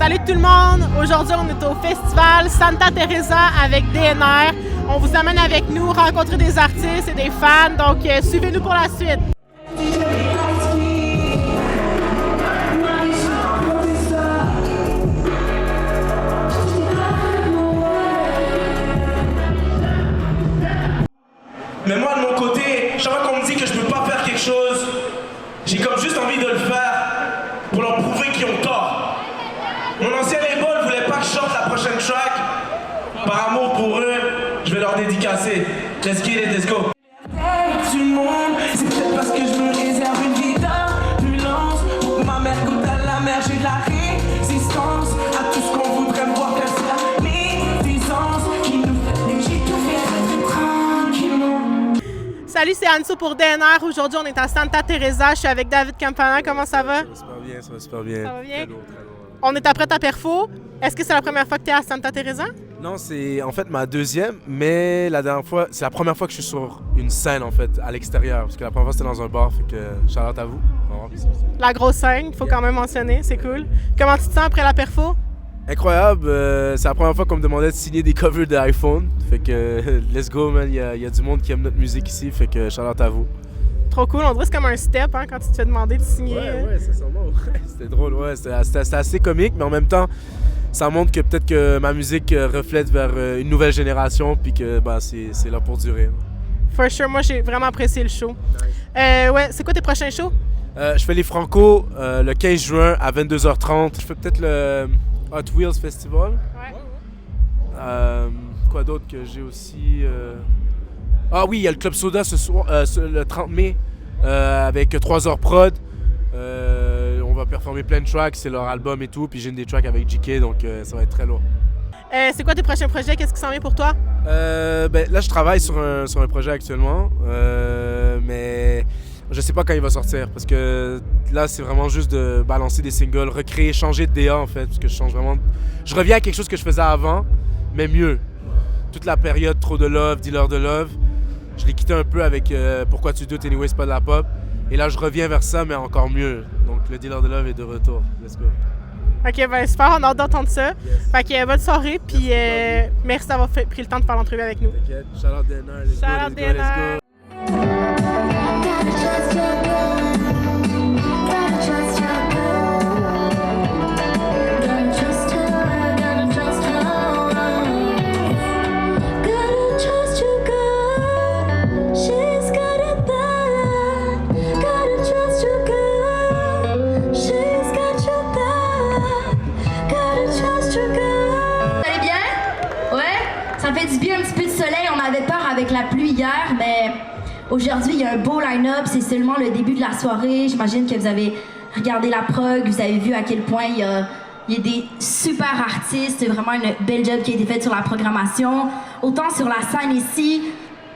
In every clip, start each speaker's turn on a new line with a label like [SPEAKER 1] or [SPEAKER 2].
[SPEAKER 1] Salut tout le monde! Aujourd'hui, on est au festival Santa Teresa avec DNR. On vous amène avec nous rencontrer des artistes et des fans, donc suivez-nous pour la suite.
[SPEAKER 2] Mais moi, de mon côté, chaque fois qu'on me dit que je peux pas faire quelque chose, j'ai comme juste envie de le faire pour leur prouver qu'ils ont tort. Mon ancien label voulait pas que je sorte la prochaine track. Par amour pour eux, je vais leur dédicacer. Let's get it, let's go. Du monde, c'est peut-être parce que je me réserve une vie d'ambulance. Pour ma mère comme dans la mer, j'ai de la résistance à tout ce qu'on voudrait me voir faire la médisance qui nous fait j'ai tout fait tranquillement.
[SPEAKER 1] Salut, c'est Anso pour DNR. Aujourd'hui, on est à Santa Teresa. Je suis avec David Campana. Comment ça va?
[SPEAKER 3] Ça va super bien.
[SPEAKER 1] Ça va bien?
[SPEAKER 3] Très lourd.
[SPEAKER 1] On est après ta perfo. Est-ce que c'est la première fois que tu es à Santa Teresa?
[SPEAKER 3] Non, c'est en fait ma deuxième, mais la dernière fois, c'est la première fois que je suis sur une scène en fait, à l'extérieur. Parce que la première fois c'était dans un bar, fait que shout-out à vous.
[SPEAKER 1] La grosse scène, il faut quand même mentionner, c'est cool. Comment tu te sens après la perfo?
[SPEAKER 3] Incroyable, c'est la première fois qu'on me demandait de signer des covers d'iPhone. Fait que let's go man, il y a du monde qui aime notre musique ici, fait que shout-out à vous.
[SPEAKER 1] Trop cool, on dirait que c'est comme un step hein, quand tu te fais demander de signer.
[SPEAKER 3] Ouais, c'est sûrement. C'était drôle, ouais, c'était assez comique, mais en même temps, ça montre que peut-être que ma musique reflète vers une nouvelle génération, puis que bah, c'est là pour durer.
[SPEAKER 1] For sure, moi j'ai vraiment apprécié le show.
[SPEAKER 3] Nice.
[SPEAKER 1] Ouais, c'est quoi tes prochains shows?
[SPEAKER 3] Je fais les Franco le 15 juin à 22h30. Je fais peut-être le Hot Wheels Festival.
[SPEAKER 1] Ouais.
[SPEAKER 3] Quoi d'autre que j'ai aussi? Ah oui, il y a le Club Soda ce soir, le 30 mai avec 3 heures prod. On va performer plein de tracks, c'est leur album et tout. Puis j'ai des tracks avec JK, donc ça va être très lourd.
[SPEAKER 1] C'est quoi tes prochains projets? Qu'est-ce qui s'en vient pour toi?
[SPEAKER 3] Là, je travaille sur un projet actuellement, mais je sais pas quand il va sortir. Parce que là, c'est vraiment juste de balancer des singles, recréer, changer de DA en fait. Parce que je change vraiment. Je reviens à quelque chose que je faisais avant, mais mieux. Toute la période Trop de Love, Dealer de Love, je l'ai quitté un peu avec Pourquoi tu doutes, anyway, c'est pas de la pop. Et là, je reviens vers ça, mais encore mieux. Donc, le Dealer de Love est de retour. Let's go.
[SPEAKER 1] Ok, ben super, on a hâte d'entendre ça.
[SPEAKER 3] Yes.
[SPEAKER 1] Fait que bonne soirée, puis merci d'avoir pris le temps de faire l'entrevue avec nous.
[SPEAKER 3] T'inquiète. Shout-out DNR, let's go,
[SPEAKER 1] Shout-out
[SPEAKER 3] let's go, let's
[SPEAKER 1] DNR.
[SPEAKER 3] go.
[SPEAKER 4] Ça fait du bien un petit peu de soleil, on avait peur avec la pluie hier, mais aujourd'hui il y a un beau line-up, c'est seulement le début de la soirée. J'imagine que vous avez regardé la prog, vous avez vu à quel point il y a des super artistes, c'est vraiment une belle job qui a été faite sur la programmation, autant sur la scène ici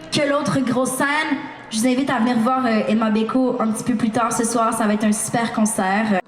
[SPEAKER 4] que l'autre grosse scène. Je vous invite à venir voir Emma Beko un petit peu plus tard ce soir, ça va être un super concert.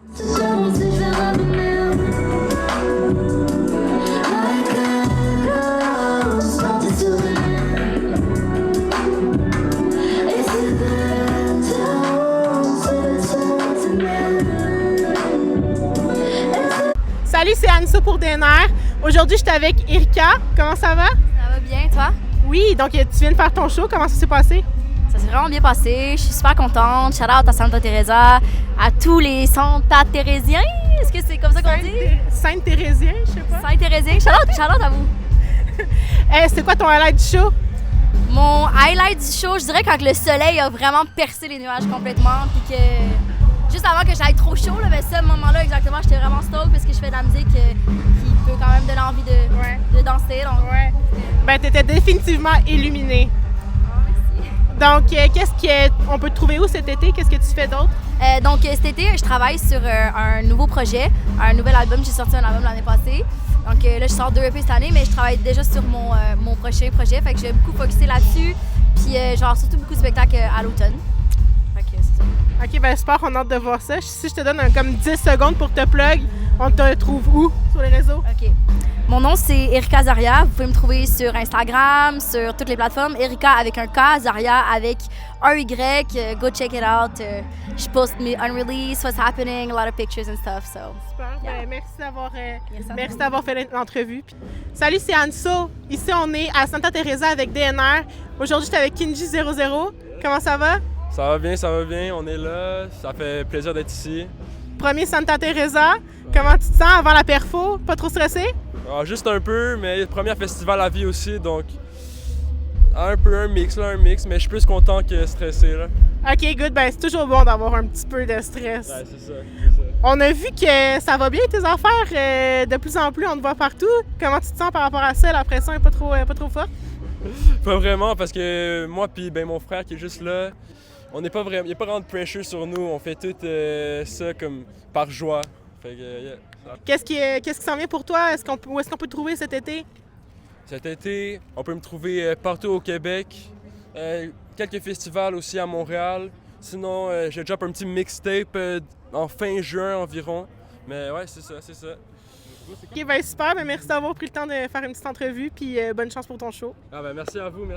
[SPEAKER 1] Salut, c'est Anso pour DNR. Aujourd'hui, je suis avec Erika. Comment ça va?
[SPEAKER 5] Ça va bien, toi?
[SPEAKER 1] Oui, donc tu viens de faire ton show. Comment ça s'est passé?
[SPEAKER 5] Ça s'est vraiment bien passé. Je suis super contente. Shout out à Santa Teresa, à tous les Santa Thérésiens. Est-ce que c'est comme ça qu'on dit?
[SPEAKER 1] Sainte-Thérésien, je sais pas.
[SPEAKER 5] Saint-Thérésien. Shout out à vous.
[SPEAKER 1] C'est quoi ton highlight du show?
[SPEAKER 5] Mon highlight du show, je dirais quand le soleil a vraiment percé les nuages complètement. Puis que juste avant que j'aille trop chaud, là, mais ce moment-là exactement, j'étais vraiment stoked parce que je fais de la musique qui peut quand même donner envie de danser. Donc,
[SPEAKER 1] Ouais. Ben, t'étais définitivement illuminée. Donc, on peut te trouver où cet été? Qu'est-ce que tu fais d'autre?
[SPEAKER 5] Donc cet été, je travaille sur un nouveau projet, un nouvel album. J'ai sorti un album l'année passée. Donc là, je sors 2 EP cette année, mais je travaille déjà sur mon prochain projet. Fait que je vais beaucoup focuser là-dessus. Puis genre surtout beaucoup de spectacles à l'automne. Fait que c'est ça.
[SPEAKER 1] Ok, ben super, on a hâte de voir ça. Si je te donne comme 10 secondes pour te plug, on te trouve où sur les réseaux?
[SPEAKER 5] OK. Mon nom, c'est Erika Zaria. Vous pouvez me trouver sur Instagram, sur toutes les plateformes. Erika avec un K, Zaria avec un Y. Go check it out. Je poste mes unreleased, what's happening, a lot of pictures and stuff. So.
[SPEAKER 1] Super, ben, merci d'avoir fait l'entrevue. Salut, c'est Anso. Ici, on est à Santa Teresa avec DNR. Aujourd'hui, je suis avec Kinji00. Comment ça va?
[SPEAKER 6] Ça va bien, on est là, ça fait plaisir d'être ici.
[SPEAKER 1] Premier Santa Teresa, comment tu te sens avant la perfo? Pas trop stressé?
[SPEAKER 6] Alors, juste un peu, mais premier festival à vie aussi, donc un peu un mix, mais je suis plus content que stressé. Là.
[SPEAKER 1] OK, good, ben c'est toujours bon d'avoir un petit peu de stress.
[SPEAKER 6] Ouais, c'est ça.
[SPEAKER 1] On a vu que ça va bien tes affaires, de plus en plus, on te voit partout. Comment tu te sens par rapport à ça? La pression n'est pas trop forte?
[SPEAKER 6] Pas vraiment, parce que moi puis mon frère qui est juste là, on n'est pas vraiment, il n'y a pas vraiment de pressure sur nous, on fait tout ça comme par joie. Fait que, yeah.
[SPEAKER 1] Qu'est-ce qui s'en vient pour toi? Où est-ce qu'on peut te trouver cet été?
[SPEAKER 6] Cet été, on peut me trouver partout au Québec, quelques festivals aussi à Montréal. Sinon, j'ai drop un petit mixtape en fin juin environ. Mais ouais, c'est ça.
[SPEAKER 1] OK, ben super, ben merci d'avoir pris le temps de faire une petite entrevue, puis bonne chance pour ton show.
[SPEAKER 6] Ah ben merci à vous.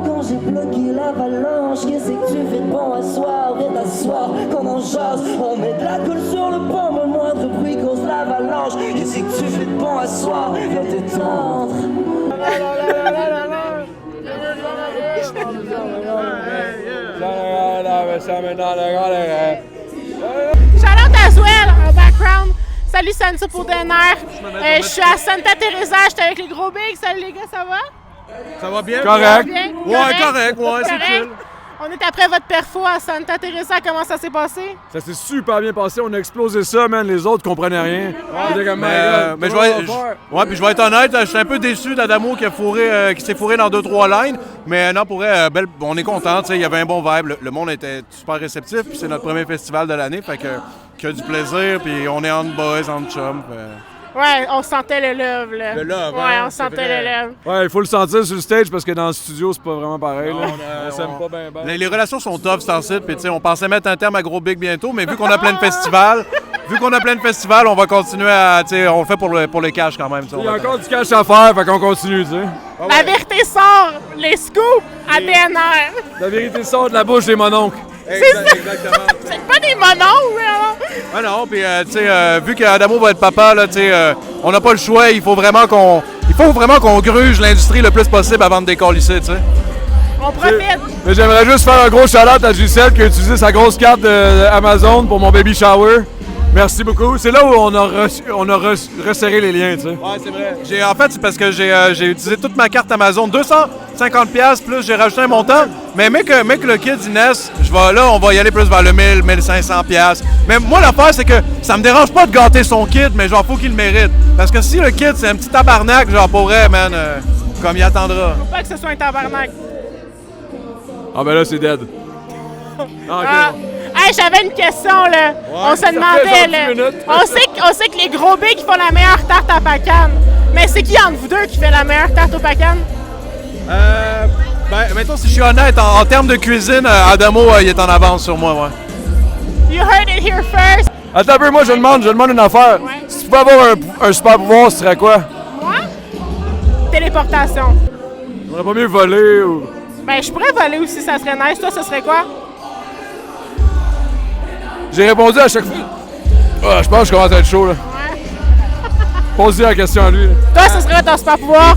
[SPEAKER 7] Quand j'ai bloqué l'avalanche, qu'est-ce que tu fais de bon à soir? Viens t'asseoir, qu'on en jase. On met de la colle sur le pont, le moindre bruit cause l'avalanche. Qu'est-ce que tu fais de bon à soir? Viens t'étendre.
[SPEAKER 6] me sens maintenant le galère.
[SPEAKER 1] Shout-out à Zuel en background. Salut Sansa pour DNR. Je suis à Santa Teresa, j'étais avec les gros bigs. Salut les gars, ça va?
[SPEAKER 8] Ça va bien?
[SPEAKER 3] Correct.
[SPEAKER 1] Bien?
[SPEAKER 8] Ouais, correct, ouais, c'est chill.
[SPEAKER 1] On est après votre perfo à Santa Teresa, comment ça s'est passé?
[SPEAKER 8] Ça s'est super bien passé, on a explosé ça, man. Les autres comprenaient rien.
[SPEAKER 9] Mais puis je vais être honnête, je suis un peu déçu d'Adamo qui s'est fourré dans 2-3 lines. Mais non, pour vrai, on est content, il y avait un bon vibe. Le monde était super réceptif, puis c'est notre premier festival de l'année, fait que du plaisir, puis on est en boys, en chum.
[SPEAKER 1] Ouais, on sentait le love, là.
[SPEAKER 9] Le love,
[SPEAKER 1] ouais,
[SPEAKER 9] hein,
[SPEAKER 1] on sentait le love.
[SPEAKER 8] Ouais, il faut le sentir sur le stage parce que dans le studio, c'est pas vraiment pareil.
[SPEAKER 9] Non,
[SPEAKER 8] là.
[SPEAKER 9] on
[SPEAKER 8] s'aime pas bien.
[SPEAKER 9] Les relations sont tough sur le site, puis on pensait mettre un terme à Gros Big bientôt, mais vu qu'on a plein de festivals, on va continuer à, on le fait pour le cash quand même.
[SPEAKER 8] Il y a encore du cash à faire, fait qu'on continue, tu sais.
[SPEAKER 1] La vérité sort, les scoops à DNR.
[SPEAKER 8] La vérité sort de la bouche des mononcles.
[SPEAKER 9] Exactement.
[SPEAKER 1] C'est pas des mononcles, là.
[SPEAKER 9] Ah non, puis vu qu'Adamo va être papa, là, on n'a pas le choix, il faut vraiment qu'on gruge l'industrie le plus possible avant de décalisser, tu sais.
[SPEAKER 1] On profite.
[SPEAKER 8] Mais j'aimerais juste faire un gros shout-out à Gisèle qui a utilisé sa grosse carte d'Amazon pour mon baby shower. Merci beaucoup. C'est là où on a resserré les liens, tu sais.
[SPEAKER 9] Ouais, c'est vrai. En fait, c'est parce que j'ai utilisé toute ma carte Amazon, 250$ plus j'ai rajouté un montant. Mais mec, le kid naisse, on va y aller plus vers le 1000, 1500$. Mais moi, l'affaire, c'est que ça me dérange pas de gâter son kid, mais genre, faut qu'il le mérite. Parce que si le kid, c'est un petit tabarnak, genre, pour vrai, man, comme il attendra.
[SPEAKER 1] Faut pas que ce soit un tabarnak.
[SPEAKER 8] Ah ben là, c'est dead.
[SPEAKER 1] Hey, j'avais une question, là. On se demandait, là. On sait que les gros bigs font la meilleure tarte à Pacan. Mais c'est qui entre vous deux qui fait la meilleure tarte au Pacan?
[SPEAKER 9] Mettons, si je suis honnête, en termes de cuisine, Adamo, il est en avance sur moi, ouais.
[SPEAKER 1] You heard it here first.
[SPEAKER 8] Attends un peu, moi, je demande une affaire.
[SPEAKER 1] Ouais.
[SPEAKER 8] Si tu pouvais avoir un super pouvoir, ce serait quoi?
[SPEAKER 1] Moi? Téléportation.
[SPEAKER 8] On aurait pas mieux voler ou...
[SPEAKER 1] Ben, je pourrais voler aussi, ça serait nice. Toi, ce serait quoi?
[SPEAKER 8] J'ai répondu à chaque fois. Ah, je pense que je commence à être chaud, là.
[SPEAKER 1] Ouais.
[SPEAKER 8] Pose-lui la question à lui. Là.
[SPEAKER 1] Toi, ce serait ton super pouvoir?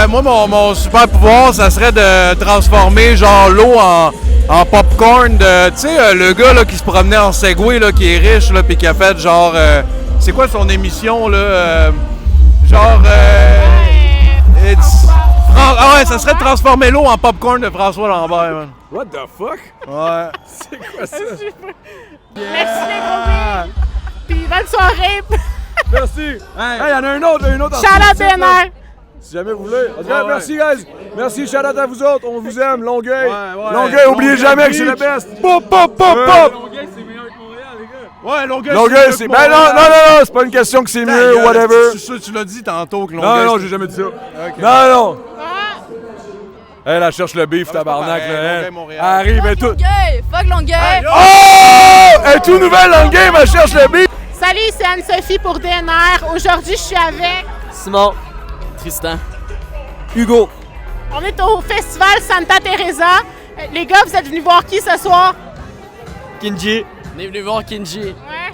[SPEAKER 9] Moi, mon super pouvoir, ça serait de transformer genre l'eau en popcorn. Tu sais, le gars là, qui se promenait en Segway, là, qui est riche, là, puis qui a fait genre... c'est quoi son émission, là? Ah ouais, ça serait de transformer l'eau en popcorn de François Lambert, man.
[SPEAKER 8] What the fuck?
[SPEAKER 9] Ouais.
[SPEAKER 8] C'est quoi ça?
[SPEAKER 1] Merci, les gros bigs. Puis bonne soirée.
[SPEAKER 8] Merci. Hey, y'en a un autre.
[SPEAKER 1] Shout-out DNR.
[SPEAKER 8] Si jamais vous voulez. Merci, guys. Merci, shout-out à vous autres. On vous aime. Longueuil.
[SPEAKER 9] Ouais.
[SPEAKER 8] Longueuil, oubliez jamais que c'est le best. Pop.
[SPEAKER 6] Longueuil, c'est meilleur que Montréal, les gars.
[SPEAKER 9] Ouais,
[SPEAKER 8] Longueuil, c'est... Ben non, c'est pas une question que c'est mieux ou whatever.
[SPEAKER 9] Tu l'as dit tantôt que Longueuil...
[SPEAKER 8] Non, j'ai jamais dit ça. Okay. Non. Elle cherche le beef, tabarnak.
[SPEAKER 9] Montréal.
[SPEAKER 8] Arrive, et tout.
[SPEAKER 5] Fuck Longueuil!
[SPEAKER 8] Oh! Elle est tout nouvelle dans le game, elle cherche le beef.
[SPEAKER 1] Salut, c'est Anne-Sophie pour DNR. Aujourd'hui, je suis avec...
[SPEAKER 10] Simon. Tristan. Hugo.
[SPEAKER 1] On est au festival Santa Teresa. Les gars, vous êtes venus voir qui ce soir?
[SPEAKER 10] Kinji. On est venu voir Kinji.
[SPEAKER 1] Ouais.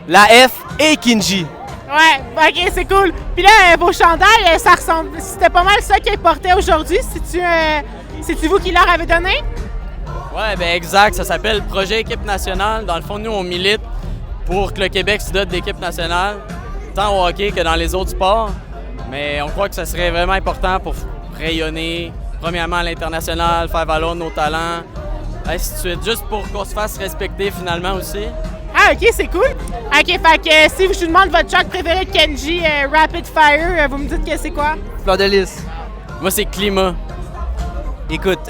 [SPEAKER 10] La F et Kinji.
[SPEAKER 1] Ouais, ok, c'est cool. Puis là, vos chandails, ça ressemble... C'était pas mal ça qu'ils portaient aujourd'hui. C'est-tu vous qui leur avez donné?
[SPEAKER 10] Ouais, ben exact. Ça s'appelle Projet Équipe Nationale. Dans le fond, nous, on milite pour que le Québec se dote d'équipe nationale, tant au hockey que dans les autres sports. Mais on croit que ça serait vraiment important pour rayonner, premièrement à l'international, faire valoir nos talents, ainsi de suite, juste pour qu'on se fasse respecter finalement aussi.
[SPEAKER 1] Ah, ok, c'est cool. Ok, fait que si je vous demande votre shot préféré de Kenji, Rapid Fire, vous me dites que c'est quoi?
[SPEAKER 10] Fleur de lys. Moi, c'est Climat.
[SPEAKER 11] Écoute,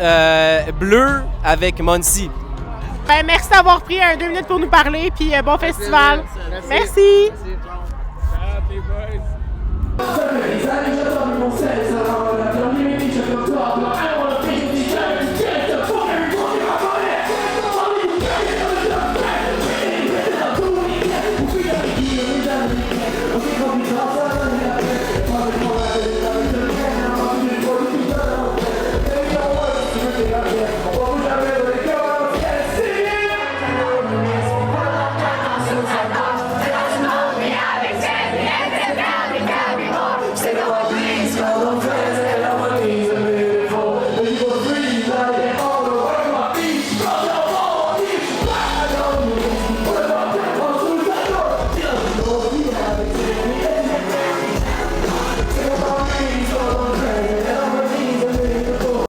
[SPEAKER 11] Bleu avec Monsi.
[SPEAKER 1] Ben, merci d'avoir pris 2 minutes pour nous parler, puis bon festival. Merci.
[SPEAKER 7] Merci.